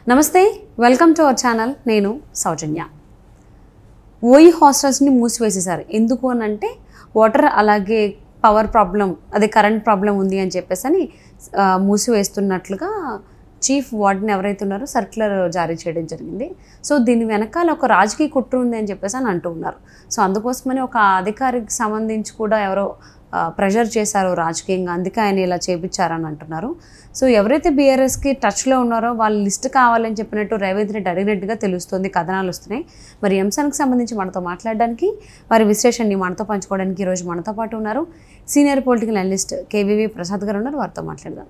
నమస్తే, welcome to our channel. నేను సౌజన్య. ఓయి హాస్టల్స్ని మూసివేసేసారు. ఎందుకు అని అంటే వాటర్ అలాగే పవర్ ప్రాబ్లం, అదే కరెంట్ ప్రాబ్లం ఉంది అని చెప్పేసి అని మూసివేస్తున్నట్లుగా చీఫ్ వార్డెన్ ఎవరైతే ఉన్నారో సర్క్యులర్ జారీ చేయడం జరిగింది. సో దీని వెనకాల ఒక రాజకీయ కుట్ర ఉంది అని చెప్పేసి అని అంటూ ఉన్నారు. సో అందుకోసమని ఒక అధికారికి సంబంధించి కూడా ఎవరో ప్రెషర్ చేశారు రాజకీయంగా, అందుకే ఆయన ఇలా చేపించారని అంటున్నారు. సో ఎవరైతే బీఆర్ఎస్కి టచ్లో ఉన్నారో వాళ్ళ లిస్ట్ కావాలని చెప్పినట్టు రేవంత్ రెడ్డి అడిగినట్టుగా తెలుస్తుంది, కథనాలు వస్తున్నాయి. మరి ఈ అంశానికి సంబంధించి మనతో మాట్లాడడానికి, వారి విశ్లేషణని మనతో పంచుకోవడానికి ఈరోజు మనతో పాటు ఉన్నారు senior political analyst KVV Prasad గారు ఉన్నారు. వారితో మాట్లాడదాం.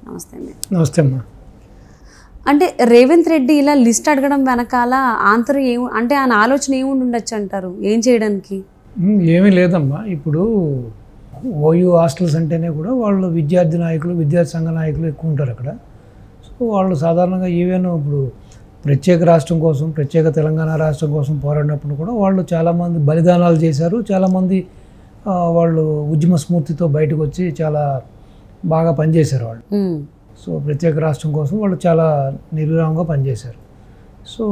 నమస్తే అండి. నమస్తే అమ్మా. అంటే రేవంత్ రెడ్డి ఇలా లిస్ట్ అడగడం వెనకాల అంటే ఆయన ఆలోచన ఏముండి ఉండొచ్చు అంటారు? ఏం చేయడానికి? ఏమీ లేదమ్మా. ఇప్పుడు ఓయూ హాస్టల్స్ అంటేనే కూడా వాళ్ళు విద్యార్థి నాయకులు, విద్యార్థి సంఘ నాయకులు ఎక్కువ ఉంటారు అక్కడ. సో వాళ్ళు సాధారణంగా ఈవెన్ ఇప్పుడు ప్రత్యేక రాష్ట్రం కోసం, ప్రత్యేక తెలంగాణ రాష్ట్రం కోసం పోరాడినప్పుడు కూడా వాళ్ళు చాలామంది బలిదానాలు చేశారు. చాలామంది వాళ్ళు ఉద్యమ స్ఫూర్తితో బయటకు వచ్చి చాలా బాగా పనిచేశారు వాళ్ళు. సో ప్రత్యేక రాష్ట్రం కోసం వాళ్ళు చాలా నిర్విరామంగా పనిచేశారు. సో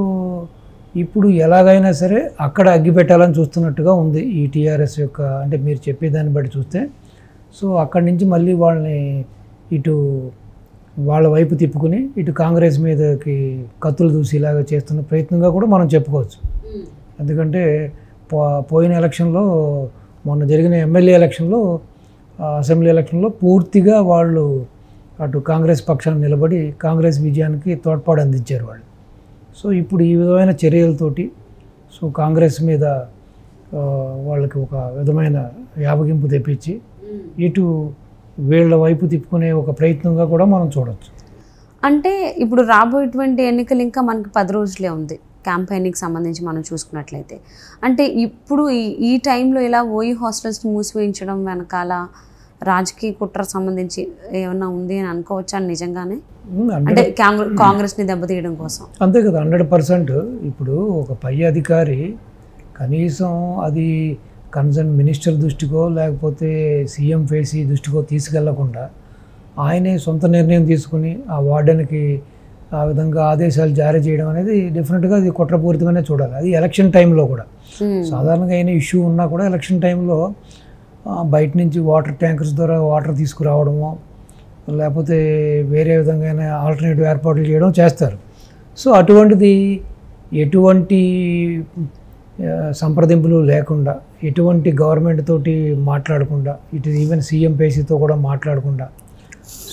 ఇప్పుడు ఎలాగైనా సరే అక్కడ అగ్గి పెట్టాలని చూస్తున్నట్టుగా ఉంది ఈ టీఆర్ఎస్ యొక్క, అంటే మీరు చెప్పేదాన్ని బట్టి చూస్తే. సో అక్కడి నుంచి మళ్ళీ వాళ్ళని ఇటు వాళ్ళ వైపు తిప్పుకుని ఇటు కాంగ్రెస్ మీదకి కత్తులు దూసేలాగా చేస్తున్న ప్రయత్నంగా కూడా మనం చెప్పుకోవచ్చు. ఎందుకంటే పోయిన ఎలక్షన్లో, మొన్న జరిగిన ఎమ్మెల్యే ఎలక్షన్లో, అసెంబ్లీ ఎలక్షన్లో పూర్తిగా వాళ్ళు అటు కాంగ్రెస్ పక్షాన్ని నిలబడి కాంగ్రెస్ విజయానికి తోడ్పాటు అందించారు వాళ్ళు. సో ఇప్పుడు ఈ విధమైన చర్యలతోటి సో కాంగ్రెస్ మీద వాళ్ళకి ఒక విధమైన యాపగింపు తెప్పించి ఇటు వీళ్ళ వైపు తిప్పుకునే ఒక ప్రయత్నంగా కూడా మనం చూడవచ్చు. అంటే ఇప్పుడు రాబోయేటువంటి ఎన్నికలు ఇంకా మనకి 10 రోజులే ఉంది క్యాంపెయినింగ్కి సంబంధించి మనం చూసుకున్నట్లయితే. అంటే ఇప్పుడు ఈ టైంలో ఇలా ఓయి హాస్టల్స్ని మూసివేయించడం వెనకాల రాజకీయ కుట్ర సంబంధించి ఏమన్నా ఉంది అని అనుకోవచ్చా నిజంగానే? అంటే కాంగ్రెస్ని దెబ్బతీయడం కోసం. అంతే కదా, 100%. ఇప్పుడు ఒక పై అధికారి కనీసం అది కన్సర్న్ మినిస్టర్ దృష్టికో లేకపోతే సీఎం ఫేసీ దృష్టికో తీసుకెళ్లకుండా ఆయనే సొంత నిర్ణయం తీసుకుని ఆ వార్డెన్కి ఆ విధంగా ఆదేశాలు జారీ చేయడం అనేది డెఫినెట్గా అది కుట్రపూరితంగానే చూడాలి. అది ఎలక్షన్ టైంలో కూడా సాధారణంగా అయిన ఇష్యూ ఉన్నా కూడా ఎలక్షన్ టైంలో బయట నుంచి వాటర్ ట్యాంకర్స్ ద్వారా వాటర్ తీసుకురావడమో లేకపోతే వేరే విధంగా ఆల్టర్నేటివ్ ఏర్పాట్లు చేయడం చేస్తారు. సో అటువంటిది ఎటువంటి సంప్రదింపులు లేకుండా, ఎటువంటి గవర్నమెంట్ తోటి మాట్లాడకుండా, ఇటు ఈవెన్ సీఎం పేసీతో కూడా మాట్లాడకుండా,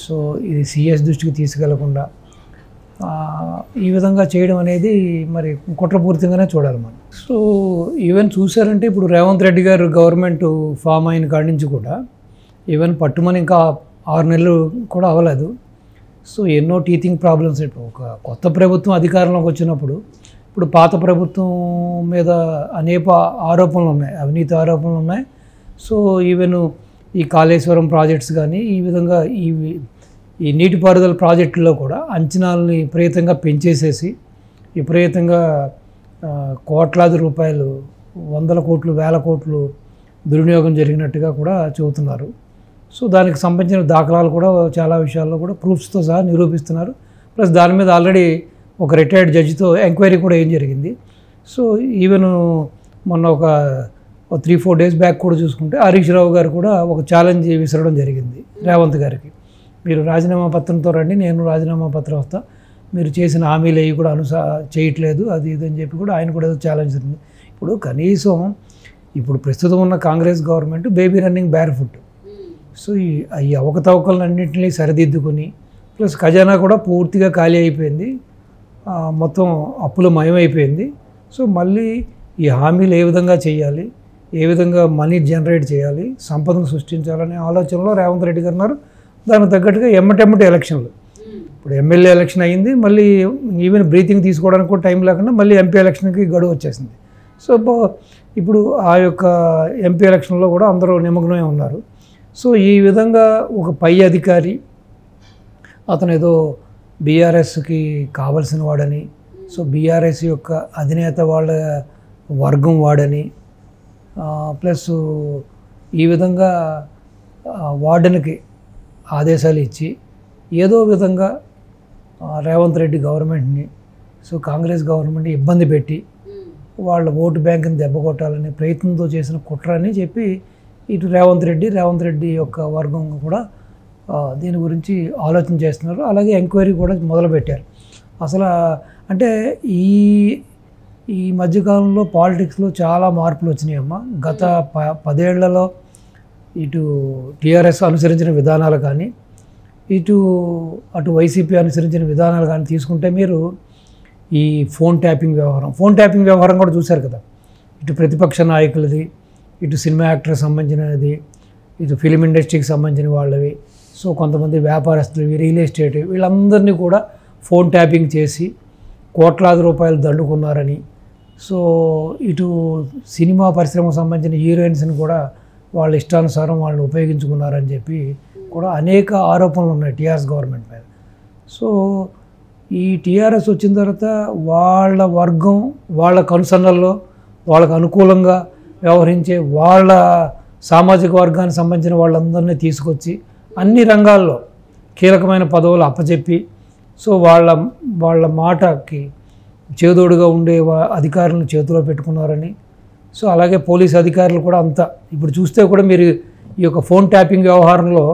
సో ఇది సిఎస్ దృష్టికి తీసుకెళ్లకుండా ఈ విధంగా చేయడం అనేది మరి కుట్రపూరితంగానే చూడాలి మనం. సో ఈవెన్ చూసారంటే ఇప్పుడు రేవంత్ రెడ్డి గారు గవర్నమెంట్ ఫామ్ అయిన కాడి నుంచి కూడా ఈవెన్ పట్టుమని ఇంకా 6 నెలలు కూడా అవ్వలేదు. సో ఎన్నో టీచింగ్ ప్రాబ్లమ్స్. ఒక కొత్త ప్రభుత్వం అధికారంలోకి వచ్చినప్పుడు ఇప్పుడు పాత ప్రభుత్వం మీద అనేక ఆరోపణలు ఉన్నాయి, అవినీతి ఆరోపణలు ఉన్నాయి. సో ఈవెన్ ఈ కాళేశ్వరం ప్రాజెక్ట్స్ కానీ ఈ విధంగా ఈ నీటిపారుదల ప్రాజెక్టుల్లో కూడా అంచనాలని విపరీతంగా పెంచేసేసి విపరీతంగా కోట్లాది రూపాయలు, 100 కోట్లు 1000 కోట్లు దుర్వినియోగం జరిగినట్టుగా కూడా చెబుతున్నారు. సో దానికి సంబంధించిన దాఖలాలు కూడా చాలా విషయాల్లో కూడా ప్రూఫ్స్తో సహా నిరూపిస్తున్నారు. ప్లస్ దాని మీద ఆల్రెడీ ఒక రిటైర్డ్ జడ్జితో ఎంక్వైరీ కూడా ఏం జరిగింది. సో ఈవెన్ మొన్న ఒక 3-4 డేస్ బ్యాక్ కూడా చూసుకుంటే హరీష్ రావు గారు కూడా ఒక ఛాలెంజ్ విసరడం జరిగింది రేవంత్ గారికి. మీరు రాజీనామా పత్రంతో రండి, నేను రాజీనామా పత్రం వస్తా, మీరు చేసిన హామీలు అవి కూడా చేయట్లేదు అది ఇది అని చెప్పి కూడా ఆయన కూడా ఏదో ఛాలెంజ్ ఉంది. ఇప్పుడు కనీసం ఇప్పుడు ప్రస్తుతం ఉన్న Congress government baby running bear foot. So ఈ అవకతవకలన్నింటినీ సరిదిద్దుకొని ప్లస్ ఖజానా కూడా పూర్తిగా ఖాళీ అయిపోయింది, మొత్తం అప్పుల మయమైపోయింది. సో మళ్ళీ ఈ హామీలు ఏ విధంగా చేయాలి, ఏ విధంగా మనీ జనరేట్ చేయాలి, సంపదను సృష్టించాలనే ఆలోచనలో రేవంత్ రెడ్డి గారు ఉన్నారు. దానికి తగ్గట్టుగా ఎమ్మటెమ్మటి ఎలక్షన్లు, ఇప్పుడు ఎమ్మెల్యే ఎలక్షన్ అయ్యింది, మళ్ళీ ఈవెన్ బ్రీతింగ్ తీసుకోవడానికి కూడా టైం లేకుండా మళ్ళీ ఎంపీ ఎలక్షన్కి గడువు వచ్చేసింది. సో ఇప్పుడు ఆ యొక్క ఎంపీ ఎలక్షన్లో కూడా అందరూ నిమగ్నమై ఉన్నారు. సో ఈ విధంగా ఒక పై అధికారి అతను ఏదో బీఆర్ఎస్కి కావలసిన వాడని, సో బీఆర్ఎస్ యొక్క అధినేత వాళ్ళ వర్గం వాడని, ప్లస్ ఈ విధంగా వార్డెన్కి ఆదేశాలు ఇచ్చి ఏదో విధంగా రేవంత్ రెడ్డి గవర్నమెంట్ని, సో కాంగ్రెస్ గవర్నమెంట్ని ఇబ్బంది పెట్టి వాళ్ళ ఓటు బ్యాంకుని దెబ్బ కొట్టాలనే ప్రయత్నంతో చేసిన కుట్ర అని చెప్పి ఇటు రేవంత్ రెడ్డి యొక్క వర్గం కూడా దీని గురించి ఆలోచన చేస్తున్నారు. అలాగే ఎంక్వైరీ కూడా మొదలుపెట్టారు. అసలు అంటే ఈ మధ్యకాలంలో పాలిటిక్స్లో చాలా మార్పులు వచ్చినాయమ్మా. గత 10 ఏళ్లలో ఇటు టీఆర్ఎస్ అనుసరించిన విధానాలు కానీ అటు వైసీపీ అనుసరించిన విధానాలు కానీ తీసుకుంటే మీరు ఈ ఫోన్ ట్యాపింగ్ వ్యవహారం కూడా చూశారు కదా. ఇటు ప్రతిపక్ష నాయకులది, ఇటు సినిమా యాక్టర్కి సంబంధించినది, ఇటు ఫిలిం ఇండస్ట్రీకి సంబంధించిన వాళ్ళవి, సో కొంతమంది వ్యాపారస్తులు, రియల్ ఎస్టేట్, వీళ్ళందరినీ కూడా ఫోన్ ట్యాపింగ్ చేసి కోట్లాది రూపాయలు దండుకున్నారని, సో ఇటు సినిమా పరిశ్రమకు సంబంధించిన హీరోయిన్స్ని కూడా వాళ్ళ ఇష్టానుసారం వాళ్ళని ఉపయోగించుకున్నారని చెప్పి కూడా అనేక ఆరోపణలు ఉన్నాయి టీఆర్ఎస్ గవర్నమెంట్ మీద. సో ఈ టీఆర్ఎస్ వచ్చిన తర్వాత వాళ్ళ వర్గం వాళ్ళ కనుసన్నల్లో వాళ్ళకు అనుకూలంగా వ్యవహరించే వాళ్ళ సామాజిక వర్గానికి సంబంధించిన వాళ్ళందరినీ తీసుకొచ్చి అన్ని రంగాల్లో కీలకమైన పదవులు అప్పచెప్పి, సో వాళ్ళ మాటకి చేదోడుగా ఉండే అధికారులను చేతిలో పెట్టుకున్నారని, సో అలాగే పోలీస్ అధికారులు కూడా అంతా ఇప్పుడు చూస్తే కూడా మీరు ఈ యొక్క ఫోన్ ట్యాపింగ్ వ్యవహారంలో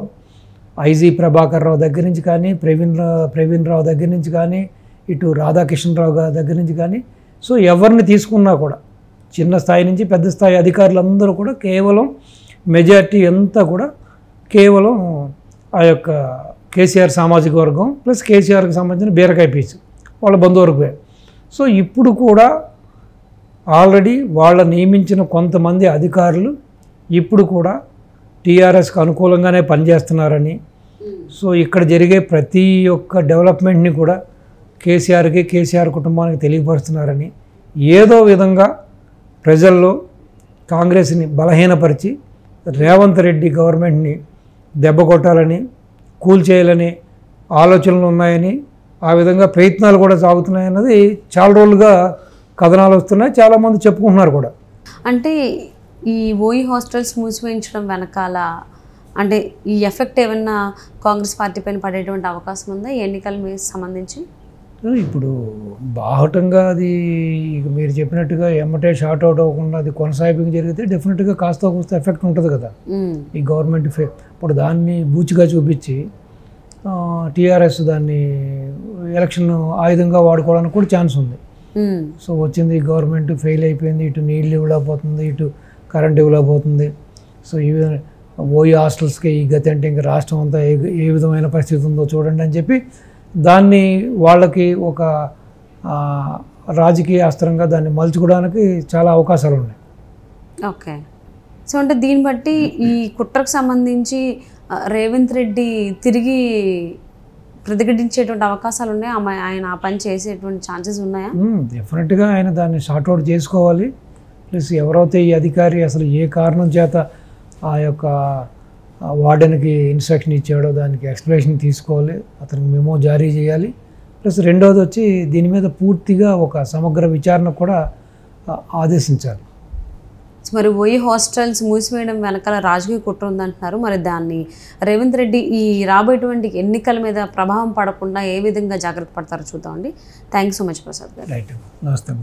ఐజీ ప్రభాకర్ రావు దగ్గర నుంచి కానీ, ప్రవీణ్ రావు దగ్గర నుంచి కానీ, ఇటు రాధాకిషన్ రావు గారి దగ్గర నుంచి కానీ, సో ఎవరిని తీసుకున్నా కూడా చిన్న స్థాయి నుంచి పెద్ద స్థాయి అధికారులందరూ కూడా కేవలం మెజారిటీ అంతా కూడా కేవలం ఆ యొక్క కేసీఆర్ సామాజిక వర్గం ప్లస్ కేసీఆర్కి సంబంధించిన బీరకాయ పీచు వాళ్ళ బంధువర్గమే. సో ఇప్పుడు కూడా ఆల్రెడీ వాళ్ళ నియమించిన కొంతమంది అధికారులు ఇప్పుడు కూడా టీఆర్ఎస్కి అనుకూలంగానే పనిచేస్తున్నారని, సో ఇక్కడ జరిగే ప్రతి ఒక్క డెవలప్మెంట్ని కూడా కేసీఆర్ కుటుంబానికి తెలియపరుస్తున్నారని, ఏదో విధంగా ప్రజల్లో కాంగ్రెస్ని బలహీనపరిచి రేవంత్ రెడ్డి గవర్నమెంట్ని దెబ్బ కొట్టాలని, కూల్చేయాలని ఆలోచనలు ఉన్నాయని, ఆ విధంగా ప్రయత్నాలు కూడా సాగుతున్నాయన్నది చాలా రోజులుగా కథనాలు వస్తున్నాయి, చాలామంది చెప్పుకుంటున్నారు కూడా. అంటే ఈ ఓయి హాస్టల్స్ మూసివేయించడం వెనకాల అంటే ఈ ఎఫెక్ట్ ఏమన్నా కాంగ్రెస్ పార్టీ పైన పడేటువంటి అవకాశం ఉందా ఈ ఎన్నికల మీద సంబంధించి? ఇప్పుడు బాహటంగా అది మీరు చెప్పినట్టుగా ఎమ్మటే షార్ట్ అవుట్ అవ్వకుండా అది కొనసాగింపు జరిగితే డెఫినెట్గా కాస్త ఎఫెక్ట్ ఉంటుంది కదా ఈ గవర్నమెంట్. ఇప్పుడు దాన్ని బూచిగా చూపించి టీఆర్ఎస్ దాన్ని ఎలక్షన్ ఆయుధంగా వాడుకోవడానికి కూడా ఛాన్స్ ఉంది. సో వచ్చింది గవర్నమెంట్ ఫెయిల్ అయిపోయింది, ఇటు నీళ్ళు ఇవ్వలేకపోతుంది, ఇటు కరెంట్ ఇవ్వలేకపోతుంది, సో ఇవి ఓయి హాస్టల్స్కి ఈ గతి అంటే ఇంకా రాష్ట్రం అంతా ఏ విధమైన పరిస్థితి ఉందో చూడండి అని చెప్పి దాన్ని వాళ్ళకి ఒక రాజకీయ అస్త్రంగా దాన్ని మలుచుకోవడానికి చాలా అవకాశాలు ఉన్నాయి. ఓకే, సో అంటే దీన్ని బట్టి ఈ కుట్రకు సంబంధించి రేవంత్ రెడ్డి తిరిగి ప్రతిఘటించేటువంటి అవకాశాలు ఉన్నాయి, ఆయన ఆ పని చేసేటువంటి ఛాన్సెస్ ఉన్నాయా? డెఫినెట్గా ఆయన దాన్ని షార్ట్అవుట్ చేసుకోవాలి. ప్లస్ ఎవరైతే ఈ అధికారి అసలు ఏ కారణం చేత ఆ యొక్క వార్డెన్కి ఇన్స్ట్రక్షన్ ఇచ్చాడో దానికి ఎక్స్ప్లెనేషన్ తీసుకోవాలి, అతనికి మెమో జారీ చేయాలి. ప్లస్ రెండవది వచ్చి దీని మీద పూర్తిగా ఒక సమగ్ర విచారణ కూడా ఆదేశించాలి. మరి ఓయి హాస్టల్స్ మూసివేయడం వెనకాల రాజకీయ కుట్ర ఉందంటున్నారు, మరి దాన్ని రేవంత్ రెడ్డి ఈ రాబోయేటువంటి ఎన్నికల మీద ప్రభావం పడకుండా ఏ విధంగా జాగ్రత్త పడతారో చూద్దామండి. Thank you so much Prasad గారు. రైట్, నమస్తే.